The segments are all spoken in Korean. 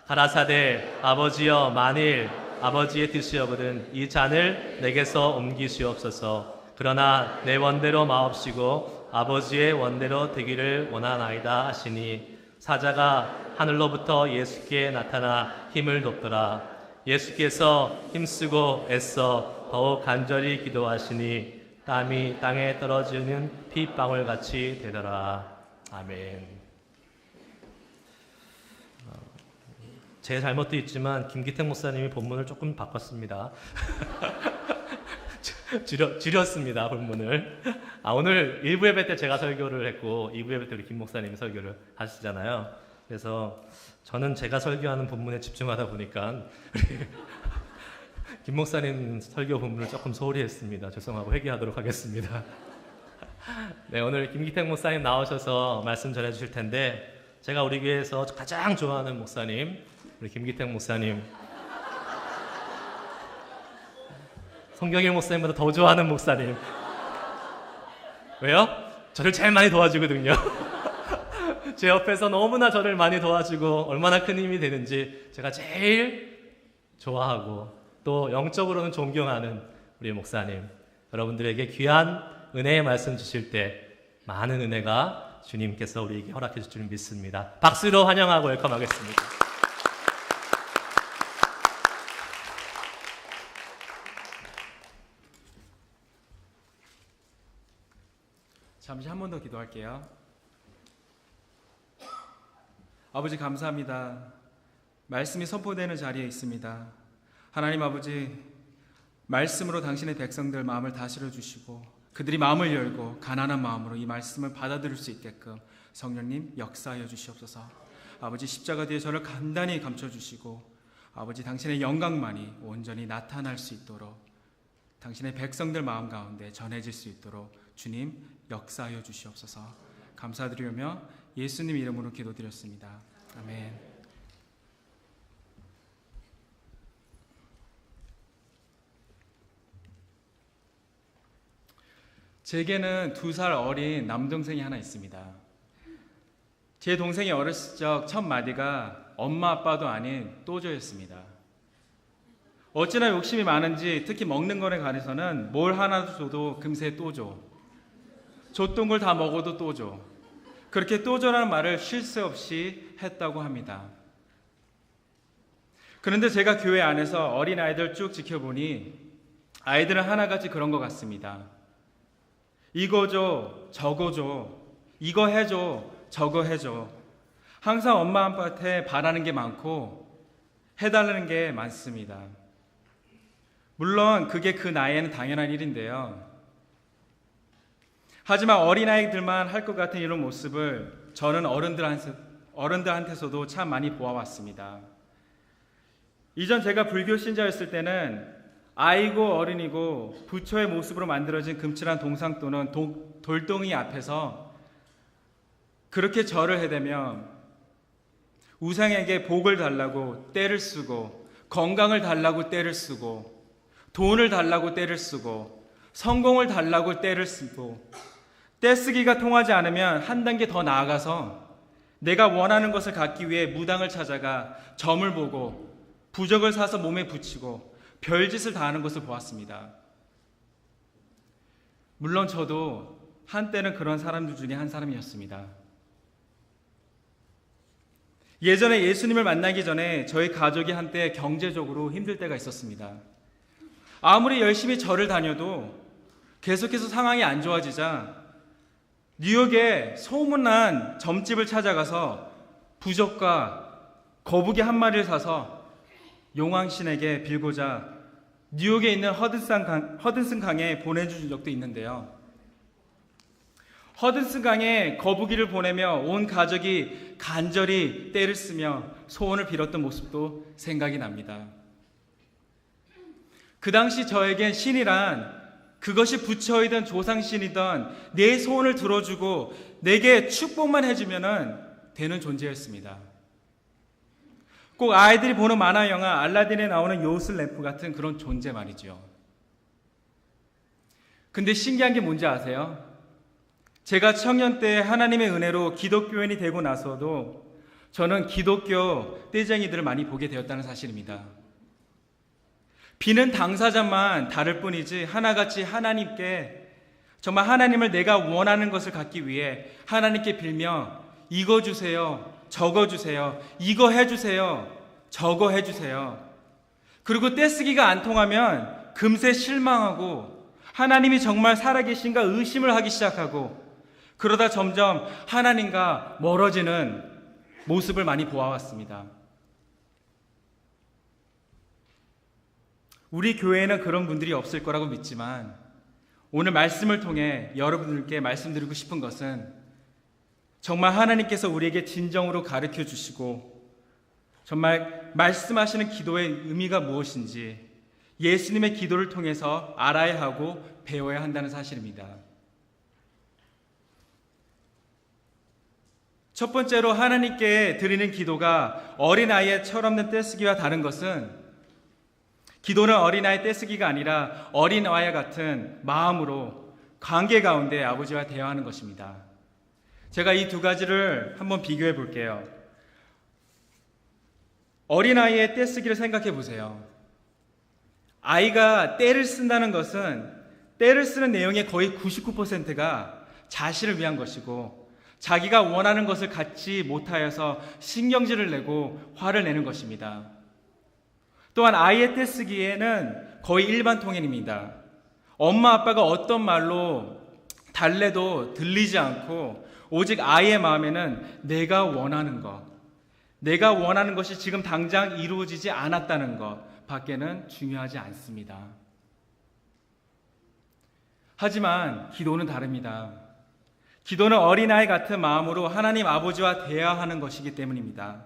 가라사대 아버지여 만일 아버지의 뜻이여거든 이 잔을 내게서 옮기시옵소서. 그러나 내 원대로 마옵시고 아버지의 원대로 되기를 원하나이다 하시니 사자가 하늘로부터 예수께 나타나 힘을 돋더라. 예수께서 힘쓰고 애써 더욱 간절히 기도하시니 땀이 땅에 떨어지는 핏방울 같이 되더라. 아멘. 제 잘못도 있지만 김기택 목사님이 본문을 조금 바꿨습니다. 줄였습니다, 본문을. 오늘 1부 예배 때 제가 설교를 했고 2부 예배 때 우리 김 목사님이 설교를 하시잖아요. 그래서 저는 제가 설교하는 본문에 집중하다 보니까 김 목사님 설교 본문을 조금 소홀히 했습니다. 죄송하고 회개하도록 하겠습니다. 네, 오늘 김기택 목사님 나오셔서 말씀 전해 주실 텐데 제가 우리 교회에서 가장 좋아하는 목사님 우리 김기택 목사님, 송경일 목사님보다 더 좋아하는 목사님. 왜요? 저를 제일 많이 도와주거든요. 제 옆에서 너무나 저를 많이 도와주고 얼마나 큰 힘이 되는지 제가 제일 좋아하고 또 영적으로는 존경하는 우리 목사님. 여러분들에게 귀한 은혜의 말씀 주실 때 많은 은혜가 주님께서 우리에게 허락해 주실 줄 믿습니다. 박수로 환영하고 웰컴하겠습니다. 잠시 한 번 더 기도할게요. 아버지 감사합니다. 말씀이 선포되는 자리에 있습니다. 하나님 아버지, 말씀으로 당신의 백성들 마음을 다스려 주시고 그들이 마음을 열고 가난한 마음으로 이 말씀을 받아들일 수 있게끔 성령님 역사하여 주시옵소서. 아버지 십자가 뒤에 저를 간단히 감춰주시고 아버지 당신의 영광만이 온전히 나타날 수 있도록 당신의 백성들 마음 가운데 전해질 수 있도록 주님 역사하여 주시옵소서. 감사드리며 예수님 이름으로 기도드렸습니다. 아멘. 제게는 2살 어린 남동생이 하나 있습니다. 제 동생이 어렸을 적 첫 마디가 엄마 아빠도 아닌 또조였습니다. 어찌나 욕심이 많은지 특히 먹는 거에 관해서는 뭘 하나 줘도 금세 또조, 줬던 걸 다 먹어도 또조, 그렇게 또조라는 말을 쉴 새 없이 했다고 합니다. 그런데 제가 교회 안에서 어린아이들 쭉 지켜보니 아이들은 하나같이 그런 것 같습니다. 이거 줘, 저거 줘, 이거 해줘, 저거 해줘. 항상 엄마 아빠한테 바라는 게 많고 해달라는 게 많습니다. 물론 그게 그 나이에는 당연한 일인데요. 하지만 어린아이들만 할 것 같은 이런 모습을 저는 어른들한테서도 참 많이 보아왔습니다. 이전 제가 불교 신자였을 때는 아이고 어른이고 부처의 모습으로 만들어진 금칠한 동상 또는 돌덩이 앞에서 그렇게 절을 해대며 우상에게 복을 달라고 떼를 쓰고 건강을 달라고 떼를 쓰고 돈을 달라고 떼를 쓰고 성공을 달라고 떼를 쓰고 떼쓰기가 통하지 않으면 한 단계 더 나아가서 내가 원하는 것을 갖기 위해 무당을 찾아가 점을 보고 부적을 사서 몸에 붙이고 별짓을 다 하는 것을 보았습니다. 물론 저도 한때는 그런 사람들 중에 한 사람이었습니다. 예전에 예수님을 만나기 전에 저희 가족이 한때 경제적으로 힘들 때가 있었습니다. 아무리 열심히 절을 다녀도 계속해서 상황이 안 좋아지자 뉴욕에 소문난 점집을 찾아가서 부적과 거북이 한 마리를 사서 용왕신에게 빌고자 뉴욕에 있는 허든슨 강에 보내준 적도 있는데요. 허든슨 강에 거북이를 보내며 온 가족이 간절히 떼를 쓰며 소원을 빌었던 모습도 생각이 납니다. 그 당시 저에겐 신이란 그것이 부처이든 조상신이든 내 소원을 들어주고 내게 축복만 해주면 되는 존재였습니다. 꼭 아이들이 보는 만화 영화 알라딘에 나오는 요술 램프 같은 그런 존재 말이죠. 근데 신기한 게 뭔지 아세요? 제가 청년 때 하나님의 은혜로 기독교인이 되고 나서도 저는 기독교 떼쟁이들을 많이 보게 되었다는 사실입니다. 비는 당사자만 다를 뿐이지 하나같이 하나님께 정말 하나님을 내가 원하는 것을 갖기 위해 하나님께 빌며 이거 주세요, 저거 주세요, 이거 해주세요, 저거 해주세요. 그리고 떼쓰기가 안 통하면 금세 실망하고 하나님이 정말 살아계신가 의심을 하기 시작하고 그러다 점점 하나님과 멀어지는 모습을 많이 보아왔습니다. 우리 교회에는 그런 분들이 없을 거라고 믿지만 오늘 말씀을 통해 여러분들께 말씀드리고 싶은 것은 정말 하나님께서 우리에게 진정으로 가르쳐 주시고 정말 말씀하시는 기도의 의미가 무엇인지 예수님의 기도를 통해서 알아야 하고 배워야 한다는 사실입니다. 첫 번째로 하나님께 드리는 기도가 어린아이의 철없는 떼쓰기와 다른 것은 기도는 어린아이 떼쓰기가 아니라 어린아이와 같은 마음으로 관계 가운데 아버지와 대화하는 것입니다. 제가 이 두 가지를 한번 비교해 볼게요. 어린아이의 떼쓰기를 생각해 보세요. 아이가 떼를 쓴다는 것은 떼를 쓰는 내용의 거의 99%가 자신을 위한 것이고 자기가 원하는 것을 갖지 못하여서 신경질을 내고 화를 내는 것입니다. 또한 아이의 떼쓰기에는 거의 일반 통행입니다. 엄마 아빠가 어떤 말로 달래도 들리지 않고 오직 아이의 마음에는 내가 원하는 것이 지금 당장 이루어지지 않았다는 것 밖에는 중요하지 않습니다. 하지만 기도는 다릅니다. 기도는 어린아이 같은 마음으로 하나님 아버지와 대화하는 것이기 때문입니다.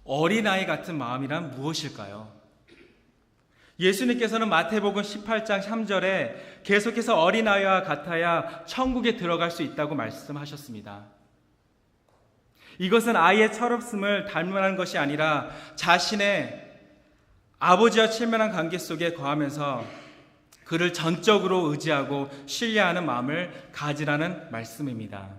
어린아이 같은 마음이란 무엇일까요? 예수님께서는 마태복음 18장 3절에 계속해서 어린아이와 같아야 천국에 들어갈 수 있다고 말씀하셨습니다. 이것은 아이의 철없음을 닮으라는 것이 아니라 자신의 아버지와 친밀한 관계 속에 거하면서 그를 전적으로 의지하고 신뢰하는 마음을 가지라는 말씀입니다.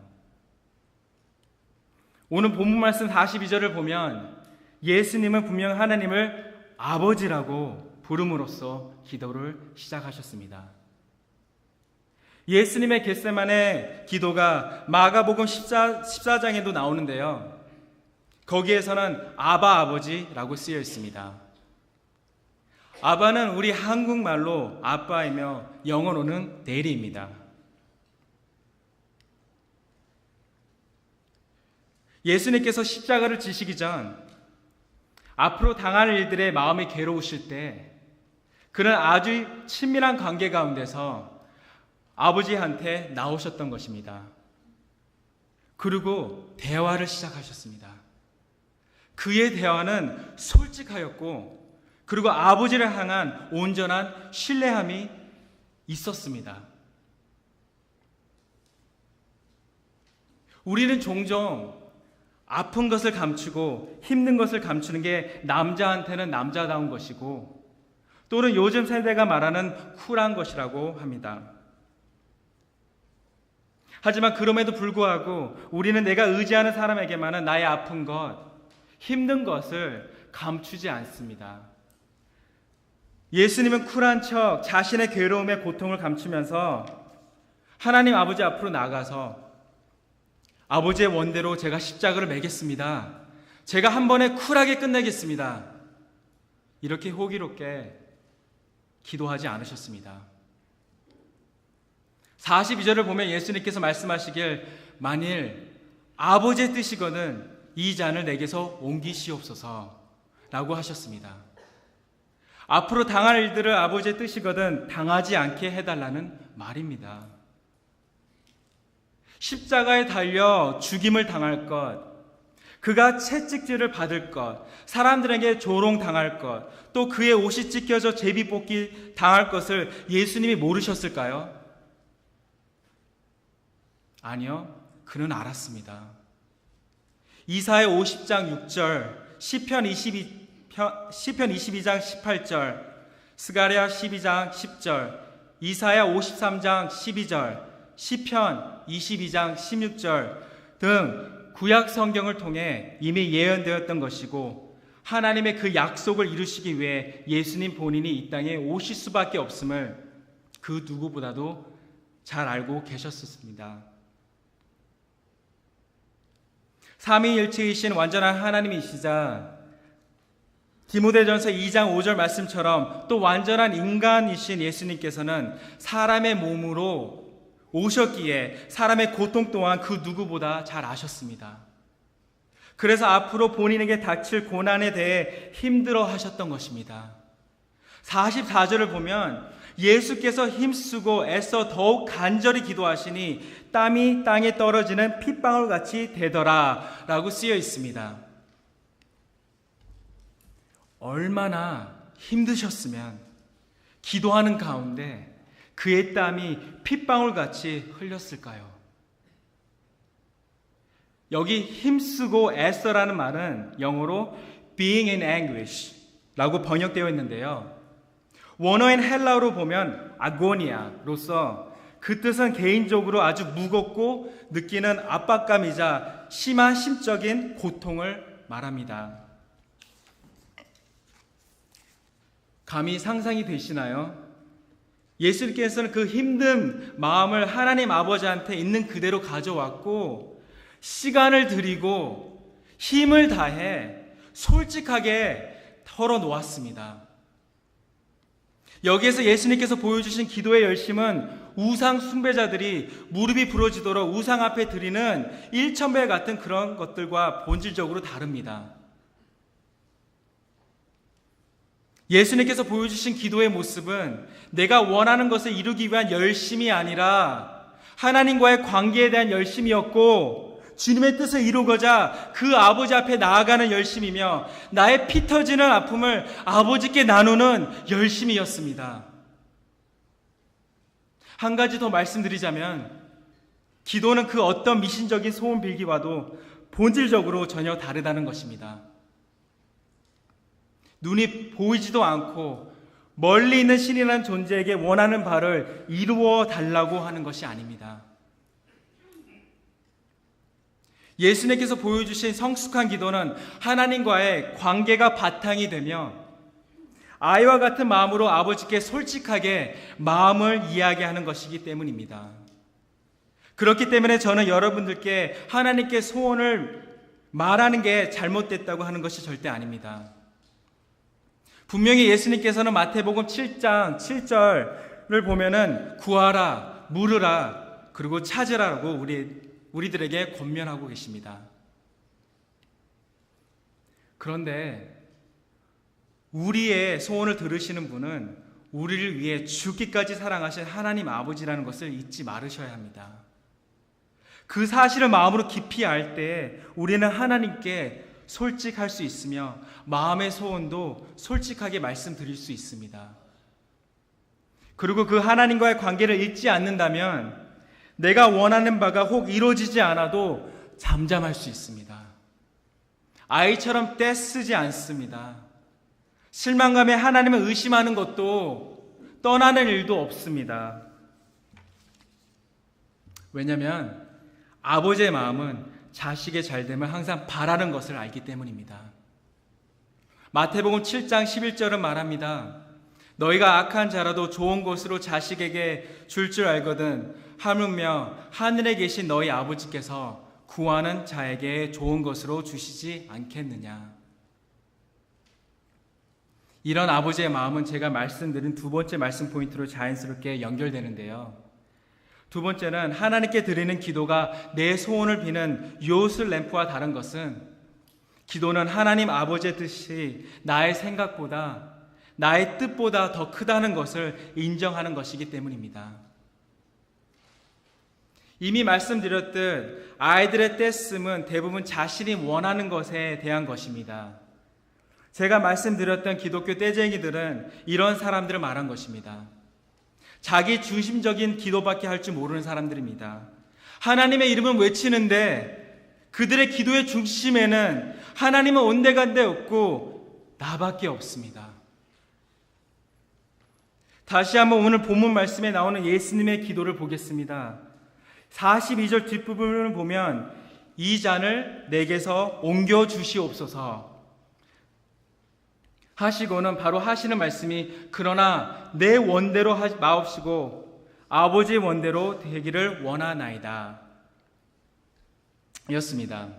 오늘 본문 말씀 42절을 보면 예수님은 분명 하나님을 아버지라고 부름으로써 기도를 시작하셨습니다. 예수님의 겟세마네 기도가 마가복음 14장에도 나오는데요. 거기에서는 아바 아버지라고 쓰여 있습니다. 아바는 우리 한국말로 아빠이며 영어로는 대리입니다. 예수님께서 십자가를 지시기 전 앞으로 당할 일들에 마음이 괴로우실 때 그는 아주 친밀한 관계 가운데서 아버지한테 나오셨던 것입니다. 그리고 대화를 시작하셨습니다. 그의 대화는 솔직하였고 그리고 아버지를 향한 온전한 신뢰함이 있었습니다. 우리는 종종 아픈 것을 감추고 힘든 것을 감추는 게 남자한테는 남자다운 것이고 또는 요즘 세대가 말하는 쿨한 것이라고 합니다. 하지만 그럼에도 불구하고 우리는 내가 의지하는 사람에게만은 나의 아픈 것, 힘든 것을 감추지 않습니다. 예수님은 쿨한 척 자신의 괴로움의 고통을 감추면서 하나님 아버지 앞으로 나가서 아버지의 원대로 제가 십자가를 매겠습니다. 제가 한 번에 쿨하게 끝내겠습니다. 이렇게 호기롭게 기도하지 않으셨습니다. 42절을 보면 예수님께서 말씀하시길 만일 아버지의 뜻이거든 이 잔을 내게서 옮기시옵소서 라고 하셨습니다. 앞으로 당할 일들을 아버지의 뜻이거든 당하지 않게 해달라는 말입니다. 십자가에 달려 죽임을 당할 것, 그가 채찍질을 받을 것, 사람들에게 조롱당할 것, 또 그의 옷이 찢겨져 제비뽑기 당할 것을 예수님이 모르셨을까요? 아니요, 그는 알았습니다. 이사야 50장 6절, 시편 22장 18절, 스가랴 12장 10절, 이사야 53장 12절, 시편 22장 16절 등 구약 성경을 통해 이미 예언되었던 것이고 하나님의 그 약속을 이루시기 위해 예수님 본인이 이 땅에 오실 수밖에 없음을 그 누구보다도 잘 알고 계셨습니다. 삼위일체이신 완전한 하나님이시자 디모데전서 2장 5절 말씀처럼 또 완전한 인간이신 예수님께서는 사람의 몸으로 오셨기에 사람의 고통 또한 그 누구보다 잘 아셨습니다. 그래서 앞으로 본인에게 닥칠 고난에 대해 힘들어 하셨던 것입니다. 44절을 보면 예수께서 힘쓰고 애써 더욱 간절히 기도하시니 땀이 땅에 떨어지는 핏방울 같이 되더라 라고 쓰여 있습니다. 얼마나 힘드셨으면 기도하는 가운데 그의 땀이 핏방울 같이 흘렸을까요? 여기 힘쓰고 애써라는 말은 영어로 being in anguish 라고 번역되어 있는데요. 원어인 헬라어로 보면 아고니아로서 그 뜻은 개인적으로 아주 무겁고 느끼는 압박감이자 심한 심적인 고통을 말합니다. 감히 상상이 되시나요? 예수님께서는 그 힘든 마음을 하나님 아버지한테 있는 그대로 가져왔고 시간을 들이고 힘을 다해 솔직하게 털어놓았습니다. 여기에서 예수님께서 보여주신 기도의 열심은 우상 숭배자들이 무릎이 부러지도록 우상 앞에 드리는 일천배 같은 그런 것들과 본질적으로 다릅니다. 예수님께서 보여주신 기도의 모습은 내가 원하는 것을 이루기 위한 열심이 아니라 하나님과의 관계에 대한 열심이었고 주님의 뜻을 이루고자 그 아버지 앞에 나아가는 열심이며 나의 피 터지는 아픔을 아버지께 나누는 열심이었습니다. 한 가지 더 말씀드리자면 기도는 그 어떤 미신적인 소원 빌기와도 본질적으로 전혀 다르다는 것입니다. 눈이 보이지도 않고 멀리 있는 신이라는 존재에게 원하는 바를 이루어 달라고 하는 것이 아닙니다. 예수님께서 보여주신 성숙한 기도는 하나님과의 관계가 바탕이 되며 아이와 같은 마음으로 아버지께 솔직하게 마음을 이야기하는 것이기 때문입니다. 그렇기 때문에 저는 여러분들께 하나님께 소원을 말하는 게 잘못됐다고 하는 것이 절대 아닙니다. 분명히 예수님께서는 마태복음 7장 7절을 보면은 구하라, 물으라, 그리고 찾으라고 우리들에게 권면하고 계십니다. 그런데 우리의 소원을 들으시는 분은 우리를 위해 죽기까지 사랑하신 하나님 아버지라는 것을 잊지 말으셔야 합니다. 그 사실을 마음으로 깊이 알 때 우리는 하나님께 솔직할 수 있으며 마음의 소원도 솔직하게 말씀드릴 수 있습니다. 그리고 그 하나님과의 관계를 잊지 않는다면 내가 원하는 바가 혹 이루어지지 않아도 잠잠할 수 있습니다. 아이처럼 떼쓰지 않습니다. 실망감에 하나님을 의심하는 것도 떠나는 일도 없습니다. 왜냐하면 아버지의 마음은 자식의 잘됨을 항상 바라는 것을 알기 때문입니다. 마태복음 7장 11절은 말합니다. 너희가 악한 자라도 좋은 것으로 자식에게 줄 알거든 하물며 하늘에 계신 너희 아버지께서 구하는 자에게 좋은 것으로 주시지 않겠느냐. 이런 아버지의 마음은 제가 말씀드린 두 번째 말씀 포인트로 자연스럽게 연결되는데요. 두 번째는 하나님께 드리는 기도가 내 소원을 비는 요술 램프와 다른 것은 기도는 하나님 아버지의 뜻이 나의 생각보다 나의 뜻보다 더 크다는 것을 인정하는 것이기 때문입니다. 이미 말씀드렸듯 아이들의 떼쓰면 대부분 자신이 원하는 것에 대한 것입니다. 제가 말씀드렸던 기독교 떼쟁이들은 이런 사람들을 말한 것입니다. 자기 중심적인 기도밖에 할 줄 모르는 사람들입니다. 하나님의 이름은 외치는데 그들의 기도의 중심에는 하나님은 온데간데 없고 나밖에 없습니다. 다시 한번 오늘 본문 말씀에 나오는 예수님의 기도를 보겠습니다. 42절 뒷부분을 보면 이 잔을 내게서 옮겨 주시옵소서 하시고는 바로 하시는 말씀이 그러나 내 원대로 마옵시고 아버지 원대로 되기를 원하나이다 였습니다.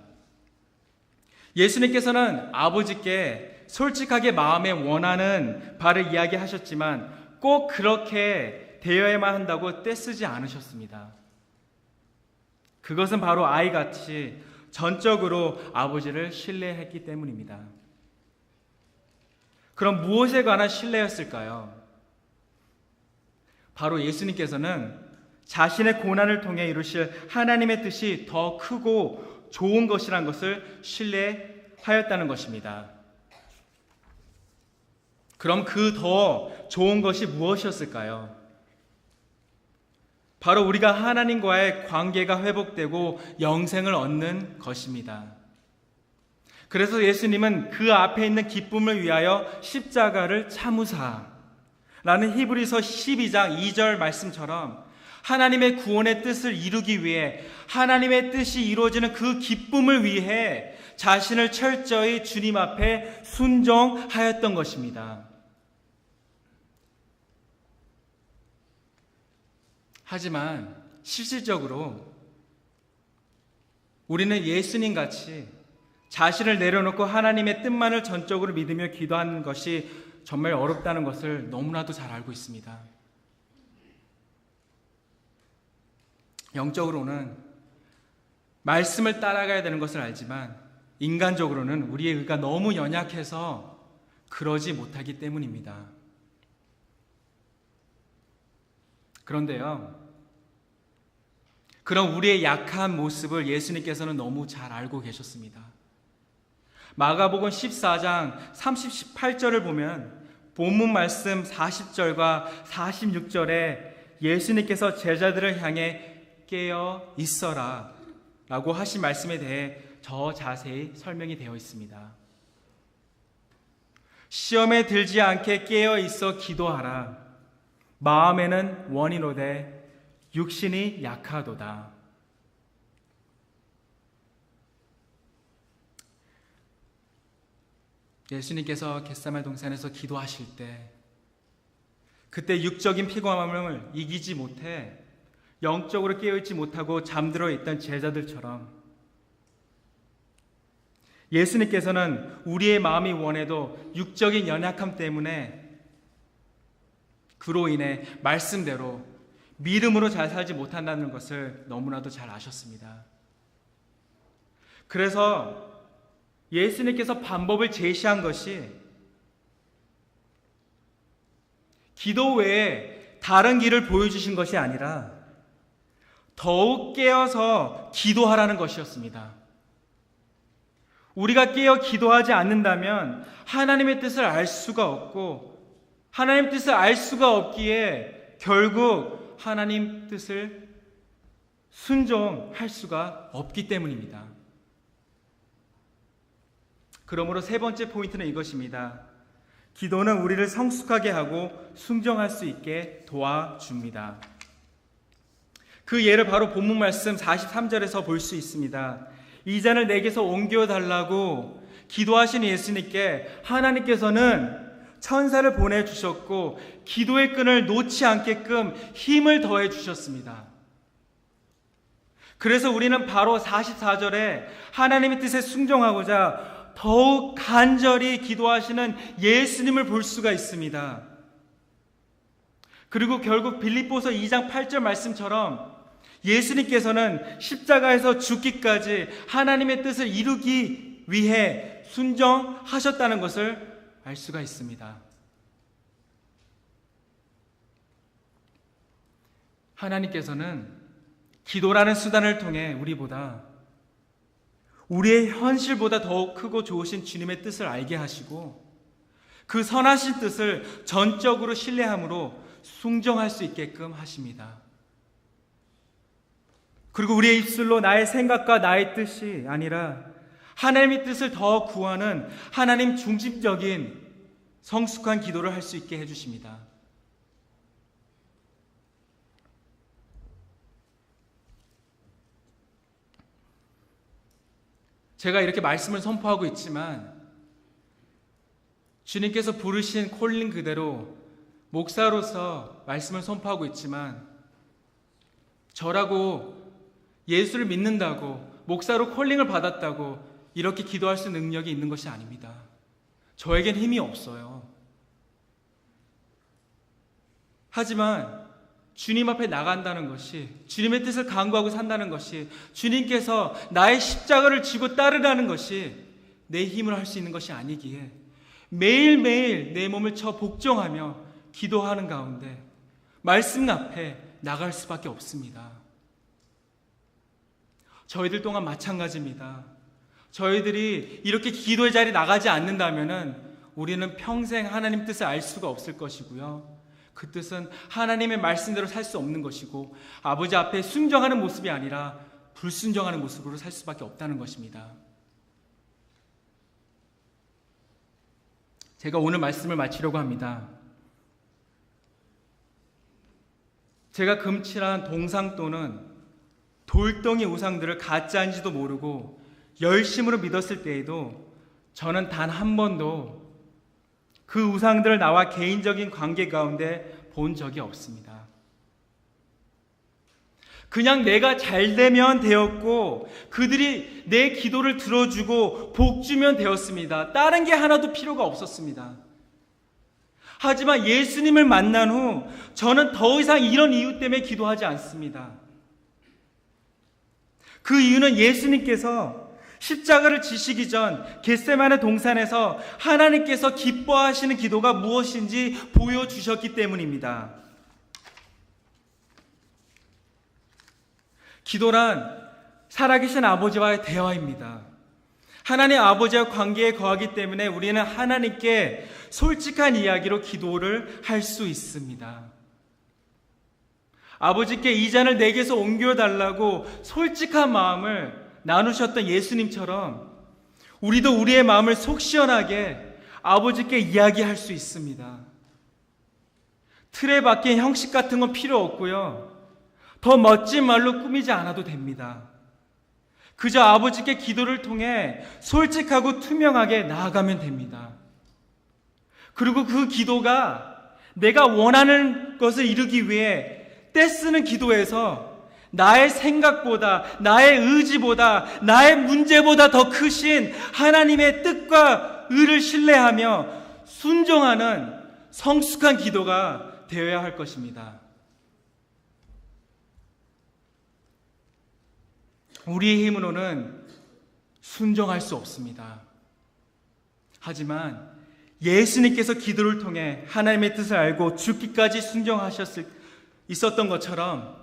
예수님께서는 아버지께 솔직하게 마음에 원하는 바를 이야기하셨지만 꼭 그렇게 되어야만 한다고 떼쓰지 않으셨습니다. 그것은 바로 아이같이 전적으로 아버지를 신뢰했기 때문입니다. 그럼 무엇에 관한 신뢰였을까요? 바로 예수님께서는 자신의 고난을 통해 이루실 하나님의 뜻이 더 크고 좋은 것이란 것을 신뢰하였다는 것입니다. 그럼 그 더 좋은 것이 무엇이었을까요? 바로 우리가 하나님과의 관계가 회복되고 영생을 얻는 것입니다. 그래서 예수님은 그 앞에 있는 기쁨을 위하여 십자가를 참으사 라는 히브리서 12장 2절 말씀처럼 하나님의 구원의 뜻을 이루기 위해 하나님의 뜻이 이루어지는 그 기쁨을 위해 자신을 철저히 주님 앞에 순종하였던 것입니다. 하지만 실질적으로 우리는 예수님 같이 자신을 내려놓고 하나님의 뜻만을 전적으로 믿으며 기도하는 것이 정말 어렵다는 것을 너무나도 잘 알고 있습니다. 영적으로는 말씀을 따라가야 되는 것을 알지만 인간적으로는 우리의 의가 너무 연약해서 그러지 못하기 때문입니다. 그런데요, 그런 우리의 약한 모습을 예수님께서는 너무 잘 알고 계셨습니다. 마가복음 14장 38절을 보면 본문 말씀 40절과 46절에 예수님께서 제자들을 향해 깨어 있어라 라고 하신 말씀에 대해 더 자세히 설명이 되어 있습니다. 시험에 들지 않게 깨어 있어 기도하라. 마음에는 원이로되 육신이 약하도다. 예수님께서 겟세마네 동산에서 기도하실 때 그때 육적인 피곤함을 이기지 못해 영적으로 깨어있지 못하고 잠들어 있던 제자들처럼 예수님께서는 우리의 마음이 원해도 육적인 연약함 때문에 그로 인해 말씀대로 믿음으로 잘 살지 못한다는 것을 너무나도 잘 아셨습니다. 그래서 예수님께서 방법을 제시한 것이 기도 외에 다른 길을 보여주신 것이 아니라 더욱 깨어서 기도하라는 것이었습니다. 우리가 깨어 기도하지 않는다면 하나님의 뜻을 알 수가 없고 하나님 뜻을 알 수가 없기에 결국 하나님 뜻을 순종할 수가 없기 때문입니다. 그러므로 세 번째 포인트는 이것입니다. 기도는 우리를 성숙하게 하고 순종할 수 있게 도와줍니다. 그 예를 바로 본문 말씀 43절에서 볼 수 있습니다. 이 잔을 내게서 옮겨달라고 기도하신 예수님께 하나님께서는 천사를 보내주셨고 기도의 끈을 놓지 않게끔 힘을 더해 주셨습니다. 그래서 우리는 바로 44절에 하나님의 뜻에 순종하고자 더욱 간절히 기도하시는 예수님을 볼 수가 있습니다. 그리고 결국 빌립보서 2장 8절 말씀처럼 예수님께서는 십자가에서 죽기까지 하나님의 뜻을 이루기 위해 순종하셨다는 것을 알 수가 있습니다. 하나님께서는 기도라는 수단을 통해 우리의 현실보다 더욱 크고 좋으신 주님의 뜻을 알게 하시고 그 선하신 뜻을 전적으로 신뢰함으로 순종할 수 있게끔 하십니다. 그리고 우리의 입술로 나의 생각과 나의 뜻이 아니라 하나님의 뜻을 더 구하는 하나님 중심적인 성숙한 기도를 할 수 있게 해주십니다. 제가 이렇게 말씀을 선포하고 있지만 주님께서 부르신 콜링 그대로 목사로서 말씀을 선포하고 있지만 저라고 예수를 믿는다고 목사로 콜링을 받았다고 이렇게 기도할 수 있는 능력이 있는 것이 아닙니다. 저에겐 힘이 없어요. 하지만 주님 앞에 나간다는 것이, 주님의 뜻을 간구하고 산다는 것이, 주님께서 나의 십자가를 지고 따르라는 것이 내 힘으로 할 수 있는 것이 아니기에 매일매일 내 몸을 쳐 복종하며 기도하는 가운데 말씀 앞에 나갈 수밖에 없습니다. 저희들 또한 마찬가지입니다. 저희들이 이렇게 기도의 자리에 나가지 않는다면 우리는 평생 하나님 뜻을 알 수가 없을 것이고요. 그 뜻은 하나님의 말씀대로 살 수 없는 것이고 아버지 앞에 순종하는 모습이 아니라 불순종하는 모습으로 살 수밖에 없다는 것입니다. 제가 오늘 말씀을 마치려고 합니다. 제가 금칠한 동상 또는 돌덩이 우상들을 가짜인지도 모르고 열심으로 믿었을 때에도 저는 단 한 번도 그 우상들을 나와 개인적인 관계 가운데 본 적이 없습니다. 그냥 내가 잘 되면 되었고 그들이 내 기도를 들어주고 복 주면 되었습니다. 다른 게 하나도 필요가 없었습니다. 하지만 예수님을 만난 후 저는 더 이상 이런 이유 때문에 기도하지 않습니다. 그 이유는 예수님께서 십자가를 지시기 전 겟세마네 동산에서 하나님께서 기뻐하시는 기도가 무엇인지 보여주셨기 때문입니다. 기도란 살아계신 아버지와의 대화입니다. 하나님 아버지와 관계에 거하기 때문에 우리는 하나님께 솔직한 이야기로 기도를 할 수 있습니다. 아버지께 이 잔을 내게서 옮겨달라고 솔직한 마음을 나누셨던 예수님처럼 우리도 우리의 마음을 속 시원하게 아버지께 이야기할 수 있습니다. 틀에 박힌 형식 같은 건 필요 없고요. 더 멋진 말로 꾸미지 않아도 됩니다. 그저 아버지께 기도를 통해 솔직하고 투명하게 나아가면 됩니다. 그리고 그 기도가 내가 원하는 것을 이루기 위해 떼쓰는 기도에서 나의 생각보다, 나의 의지보다, 나의 문제보다 더 크신 하나님의 뜻과 의를 신뢰하며 순종하는 성숙한 기도가 되어야 할 것입니다. 우리의 힘으로는 순종할 수 없습니다. 하지만 예수님께서 기도를 통해 하나님의 뜻을 알고 죽기까지 있었던 것처럼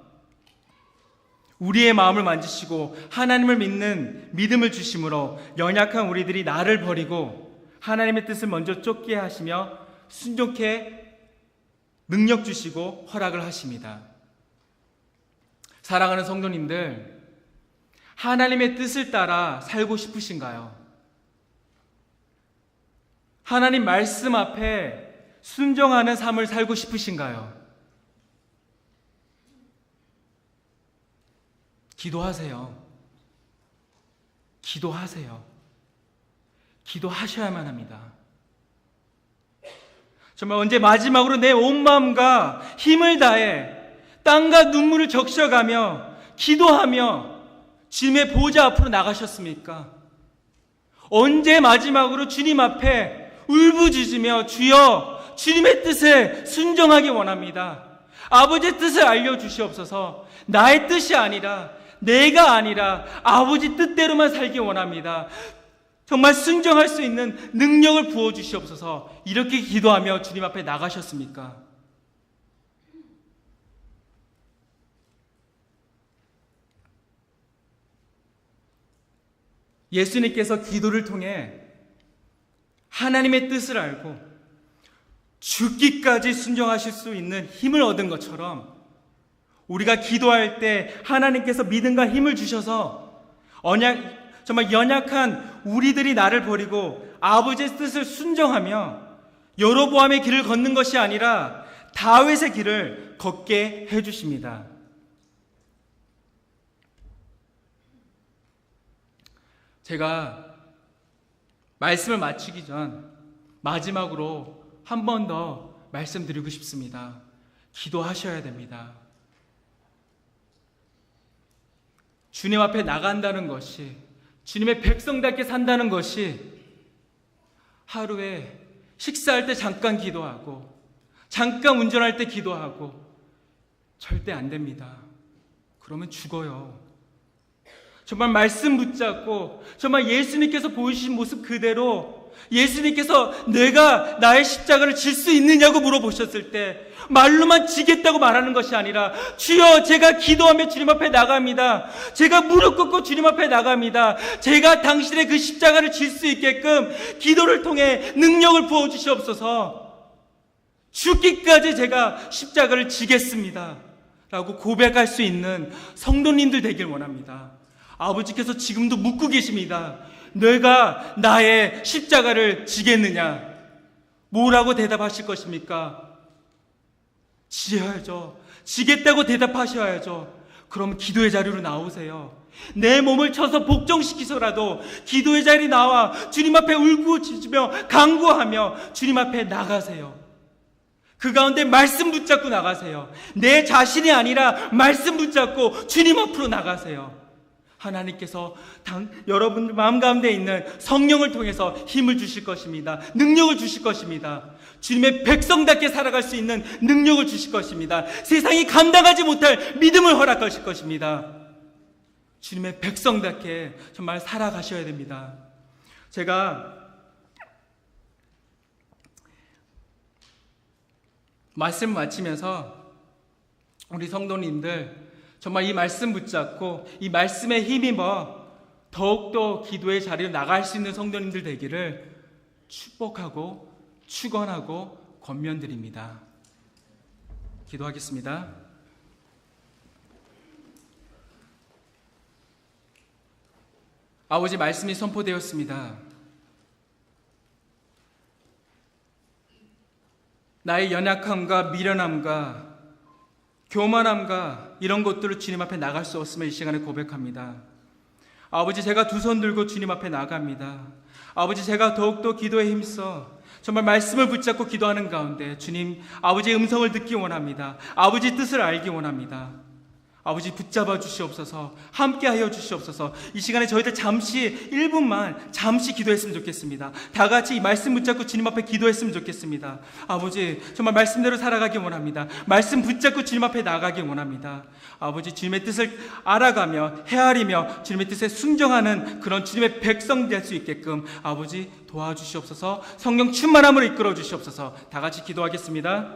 우리의 마음을 만지시고 하나님을 믿는 믿음을 주심으로 연약한 우리들이 나를 버리고 하나님의 뜻을 먼저 쫓게 하시며 순종케 능력 주시고 허락을 하십니다. 사랑하는 성도님들, 하나님의 뜻을 따라 살고 싶으신가요? 하나님 말씀 앞에 순종하는 삶을 살고 싶으신가요? 기도하세요. 기도하세요. 기도하셔야만 합니다. 정말 언제 마지막으로 내 온 마음과 힘을 다해 땀과 눈물을 적셔가며 기도하며 주님의 보좌 앞으로 나가셨습니까? 언제 마지막으로 주님 앞에 울부짖으며 주여 주님의 뜻에 순종하기 원합니다. 아버지의 뜻을 알려주시옵소서. 나의 뜻이 아니라 내가 아니라 아버지 뜻대로만 살기 원합니다. 정말 순종할 수 있는 능력을 부어주시옵소서. 이렇게 기도하며 주님 앞에 나가셨습니까? 예수님께서 기도를 통해 하나님의 뜻을 알고 죽기까지 순종하실 수 있는 힘을 얻은 것처럼 우리가 기도할 때 하나님께서 믿음과 힘을 주셔서 정말 연약한 우리들이 나를 버리고 아버지의 뜻을 순종하며 여로보암의 길을 걷는 것이 아니라 다윗의 길을 걷게 해주십니다. 제가 말씀을 마치기 전 마지막으로 한 번 더 말씀드리고 싶습니다. 기도하셔야 됩니다. 주님 앞에 나간다는 것이, 주님의 백성답게 산다는 것이 하루에 식사할 때 잠깐 기도하고 잠깐 운전할 때 기도하고 절대 안 됩니다. 그러면 죽어요. 정말 말씀 붙잡고 정말 예수님께서 보이신 모습 그대로, 예수님께서 내가 나의 십자가를 질 수 있느냐고 물어보셨을 때 말로만 지겠다고 말하는 것이 아니라, 주여 제가 기도하며 주님 앞에 나갑니다. 제가 무릎 꿇고 주님 앞에 나갑니다. 제가 당신의 그 십자가를 질 수 있게끔 기도를 통해 능력을 부어주시옵소서. 죽기까지 제가 십자가를 지겠습니다 라고 고백할 수 있는 성도님들 되길 원합니다. 아버지께서 지금도 묻고 계십니다. 내가 나의 십자가를 지겠느냐? 뭐라고 대답하실 것입니까? 지어야죠. 지겠다고 대답하셔야죠. 그럼 기도의 자리로 나오세요. 내 몸을 쳐서 복종시키서라도 기도의 자리 나와 주님 앞에 울고짖으며 간구하며 주님 앞에 나가세요. 그 가운데 말씀 붙잡고 나가세요. 내 자신이 아니라 말씀 붙잡고 주님 앞으로 나가세요. 하나님께서 여러분 마음 가운데 있는 성령을 통해서 힘을 주실 것입니다. 능력을 주실 것입니다. 주님의 백성답게 살아갈 수 있는 능력을 주실 것입니다. 세상이 감당하지 못할 믿음을 허락하실 것입니다. 주님의 백성답게 정말 살아가셔야 됩니다. 제가 말씀 마치면서 우리 성도님들 정말 이 말씀 붙잡고 이 말씀에 힘입어 더욱더 기도의 자리로 나갈 수 있는 성도님들 되기를 축복하고 축원하고 권면드립니다. 기도하겠습니다. 아버지, 말씀이 선포되었습니다. 나의 연약함과 미련함과 교만함과 이런 것들을 주님 앞에 나갈 수 없음을 이 시간에 고백합니다. 아버지, 제가 두 손 들고 주님 앞에 나갑니다. 아버지, 제가 더욱더 기도에 힘써 정말 말씀을 붙잡고 기도하는 가운데 주님, 아버지의 음성을 듣기 원합니다. 아버지 뜻을 알기 원합니다. 아버지, 붙잡아 주시옵소서. 함께하여 주시옵소서. 이 시간에 저희들 잠시 1분만 잠시 기도했으면 좋겠습니다. 다 같이 이 말씀 붙잡고 주님 앞에 기도했으면 좋겠습니다. 아버지, 정말 말씀대로 살아가기 원합니다. 말씀 붙잡고 주님 앞에 나가기 원합니다. 아버지, 주님의 뜻을 알아가며 헤아리며 주님의 뜻에 순종하는 그런 주님의 백성 될 수 있게끔 아버지 도와주시옵소서. 성령 충만함으로 이끌어 주시옵소서. 다 같이 기도하겠습니다.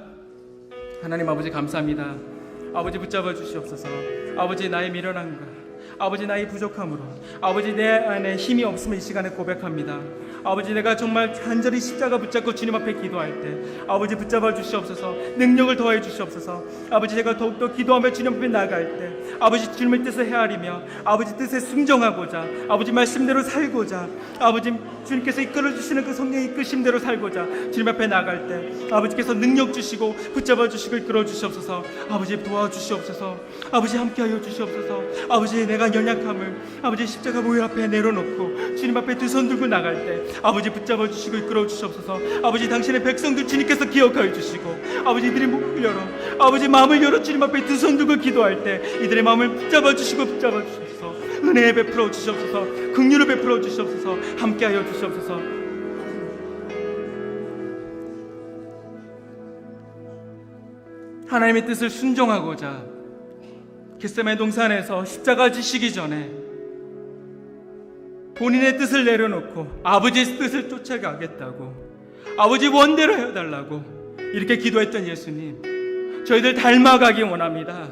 하나님 아버지, 감사합니다. 아버지, 붙잡아 주시옵소서. 아버지, 나의 미련함과 아버지 나의 부족함으로 아버지 내 안에 힘이 없음을 이 시간에 고백합니다. 아버지, 내가 정말 간절히 십자가 붙잡고 주님 앞에 기도할 때 아버지 붙잡아 주시옵소서. 능력을 더해 주시옵소서. 아버지, 제가 더욱더 기도하며 주님 앞에 나갈 때 아버지 주님의 뜻을 헤아리며 아버지 뜻에 순종하고자 아버지 말씀대로 살고자 아버지 주님께서 이끌어 주시는 그 성령의 이끄심대로 살고자 주님 앞에 나갈 때 아버지께서 능력 주시고 붙잡아 주시고 이끌어 주시옵소서. 아버지, 도와주시옵소서. 아버지, 함께하여 주시옵소서. 아버지, 내가 연약함을 아버지 십자가 보혈 앞에 내려놓고 주님 앞에 두 손 들고 나갈 때 아버지 붙잡아 주시고 이끌어 주시옵소서. 아버지, 당신의 백성들 주님께서 기억하여 주시고 아버지, 이들의 목을 열어 아버지 마음을 열어 주님 앞에 두 손 들고 기도할 때 이들의 마음을 붙잡아 주시고 붙잡아 주시옵소서. 은혜 베풀어 주시옵소서. 긍휼을 베풀어 주시옵소서. 함께하여 주시옵소서. 하나님의 뜻을 순종하고자 겟세마네 동산에서 십자가 지시기 전에 본인의 뜻을 내려놓고 아버지의 뜻을 쫓아가겠다고, 아버지 원대로 해달라고 이렇게 기도했던 예수님, 저희들 닮아가기 원합니다.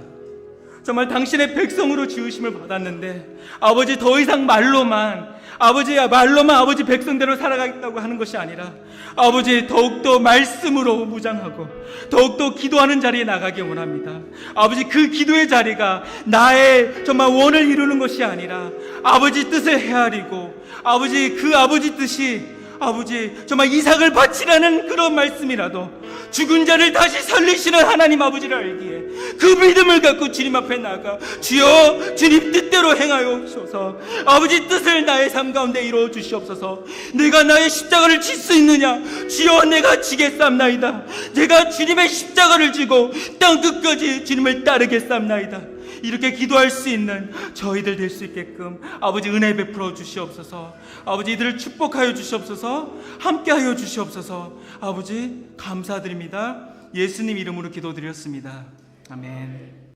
정말 당신의 백성으로 지으심을 받았는데 아버지, 더 이상 말로만 아버지 백성대로 살아가겠다고 하는 것이 아니라 아버지, 더욱더 말씀으로 무장하고 더욱더 기도하는 자리에 나가기 원합니다. 아버지, 그 기도의 자리가 나의 정말 원을 이루는 것이 아니라 아버지 뜻을 헤아리고 아버지 그 아버지 뜻이 아버지, 정말 이삭을 바치라는 그런 말씀이라도 죽은 자를 다시 살리시는 하나님 아버지를 알기에 그 믿음을 갖고 주님 앞에 나가 주여 주님 뜻대로 행하여 주셔서 아버지 뜻을 나의 삶 가운데 이루어 주시옵소서. 내가 나의 십자가를 질 수 있느냐? 주여 내가 지겠삼나이다. 내가 주님의 십자가를 지고 땅 끝까지 주님을 따르겠삼나이다. 이렇게 기도할 수 있는 저희들 될 수 있게끔 아버지 은혜 베풀어 주시옵소서. 아버지 이들을 축복하여 주시옵소서. 함께하여 주시옵소서. 아버지 감사드립니다. 예수님 이름으로 기도드렸습니다. 아멘.